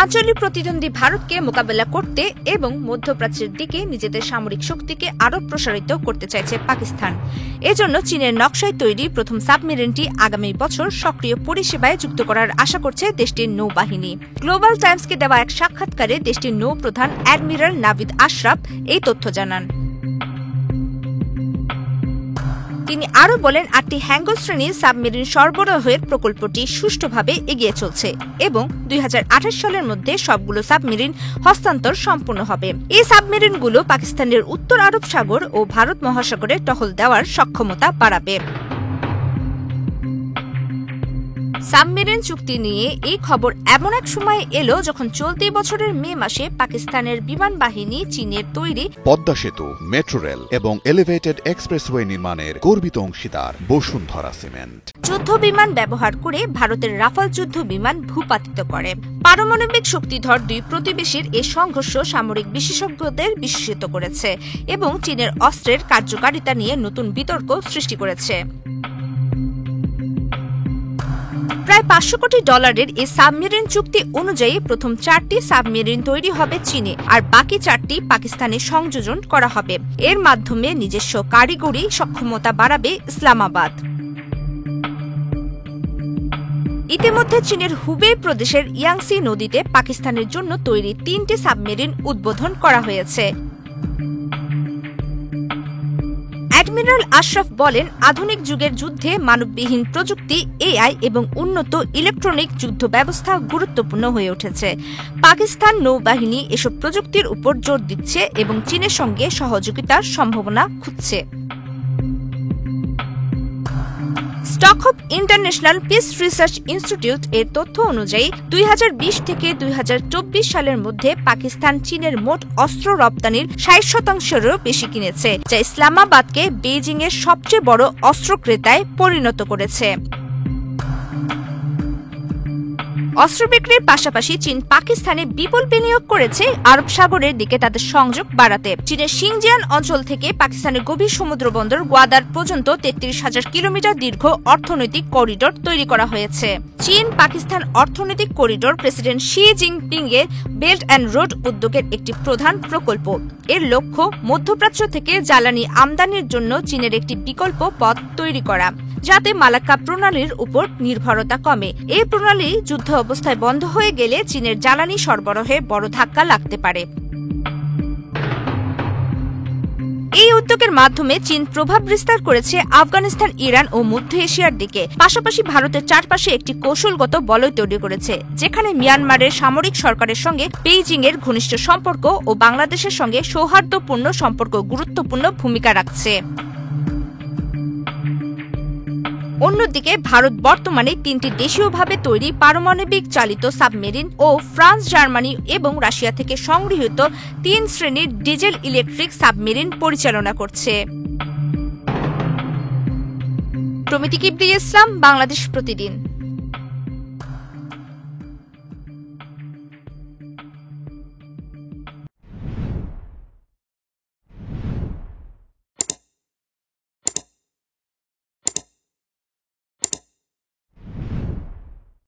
আঞ্চলিক প্রতিদ্বন্দ্বী ভারতকে মোকাবেলা করতে এবং মধ্যপ্রাচ্যের দিকে নিজেদের সামরিক শক্তিকে আরও প্রসারিত করতে চাইছে পাকিস্তান। এজন্য চীনের নকশায় তৈরি প্রথম সাবমেরিনটি আগামী বছর সক্রিয় পরিষেবায় যুক্ত করার আশা করছে দেশটির নৌবাহিনী। গ্লোবাল টাইমসকে দেওয়া এক সাক্ষাৎকারে দেশটির নৌপ্রধান অ্যাডমিরাল নাভিদ আশরাফ এই তথ্য জানান। তিনি আরও বলেন, 8টি হ্যাঙ্গো শ্রেণীর সাবমেরিন সরবরাহের প্রকল্পটি সুষ্ঠুভাবে এগিয়ে চলছে এবং 2028 সালের মধ্যে সবগুলো সাবমেরিন হস্তান্তর সম্পূর্ণ হবে। এই সাবমেরিনগুলো পাকিস্তানের উত্তর আরব সাগর ও ভারত মহাসাগরে টহল দেওয়ার সক্ষমতা বাড়াবে। সাবমেরিন চুক্তি নিয়ে এই খবর এমন এক সময় এলো যখন চলতি বছরের মে মাসে পাকিস্তানের বিমান বাহিনী চীনের তৈরি পদ্মা সেতু, মেট্রো রেল এবং এলিভেটেড এক্সপ্রেসওয়ে নির্মাণের গর্বিত অংশীদার বসুন্ধরা সিমেন্ট যুদ্ধ বিমান ব্যবহার করে ভারতের রাফাল যুদ্ধ বিমান ভূপাতিত করে। পারমাণবিক শক্তিধর দুই প্রতিবেশীর এই সংঘর্ষ সামরিক বিশেষজ্ঞদের বিস্মিত করেছে এবং চীনের অস্ত্রের কার্যকারিতা নিয়ে নতুন বিতর্ক সৃষ্টি করেছে। প্রায় $500 কোটি এই সাবমেরিন চুক্তি অনুযায়ী প্রথম 4টি সাবমেরিন তৈরি হবে চীনে, আর বাকি 4টি পাকিস্তানে সংযোজন করা হবে। এর মাধ্যমে নিজস্ব কারিগরি সক্ষমতা বাড়াবে ইসলামাবাদ। ইতিমধ্যে চীনের হুবেই প্রদেশের ইয়াংসি নদীতে পাকিস্তানের জন্য তৈরি 3টি সাবমেরিন উদ্বোধন করা হয়েছে। অ্যাডমিরাল আশরাফ বলেন, আধুনিক যুগের যুদ্ধে মানববিহীন প্রযুক্তি, এআই এবং উন্নত ইলেকট্রনিক যুদ্ধ ব্যবস্থা গুরুত্বপূর্ণ হয়ে উঠেছে। পাকিস্তান নৌবাহিনী এসব প্রযুক্তির উপর জোর দিচ্ছে এবং চীনের সঙ্গে সহযোগিতার সম্ভাবনা খুঁজছে। Stockholm international piece research institute এর তথ্য অনুযায়ী 2020 থেকে 2024 সালের মধ্যে পাকিস্তান চীনের মোট অস্ত্র রপ্তানির 60%-এরও বেশি কিনেছে, যা ইসলামাবাদকে বেইজিং এর সবচেয়ে বড় অস্ত্র ক্রেতায় পরিণত করেছে। অস্ত্র বিক্রির পাশাপাশি চীন পাকিস্তানে বিপুল বিনিয়োগ করেছে আরব সাগরের দিকে তাদের সংযোগ বাড়াতে। চীনের শিনজিয়াং অঞ্চল থেকে পাকিস্তানের গভীর সমুদ্র বন্দর গোয়াদার পর্যন্ত 33,000 কিলোমিটার দীর্ঘ অর্থনৈতিক করিডোর তৈরি করা হয়েছে। চীন পাকিস্তান অর্থনৈতিক করিডোর প্রেসিডেন্ট শি জিনপিং এর বেল্ট অ্যান্ড রোড উদ্যোগের একটি প্রধান প্রকল্প। এর লক্ষ্য মধ্যপ্রাচ্য থেকে জ্বালানি আমদানির জন্য চীনের একটি বিকল্প পথ তৈরি করা, যাতে মালাক্কা প্রণালীর উপর নির্ভরতা কমে। এই প্রণালী যুদ্ধ অবস্থায় বন্ধ হয়ে গেলে চীনের জ্বালানি সরবরাহে বড় ধাক্কা লাগতে পারে। এই উদ্যোগের মাধ্যমে চীন প্রভাব বিস্তার করেছে আফগানিস্তান, ইরান ও মধ্য এশিয়ার দিকে। পাশাপাশি ভারতের চারপাশে একটি কৌশলগত বলয় তৈরি করেছে, যেখানে মিয়ানমারের সামরিক সরকারের সঙ্গে বেইজিং এর ঘনিষ্ঠ সম্পর্ক ও বাংলাদেশের সঙ্গে সৌহার্দ্যপূর্ণ সম্পর্ক গুরুত্বপূর্ণ ভূমিকা রাখছে। অন্যদিকে ভারত বর্তমানে 3টি দেশীয়ভাবে তৈরি পারমাণবিক চালিত সাবমেরিন ও ফ্রান্স, জার্মানি এবং রাশিয়া থেকে সংগৃহীত 3 শ্রেণীর ডিজেল ইলেকট্রিক সাবমেরিন পরিচালনা করছে। প্রমিতি কিবরিয়া ইসলাম, বাংলাদেশ প্রতিদিন।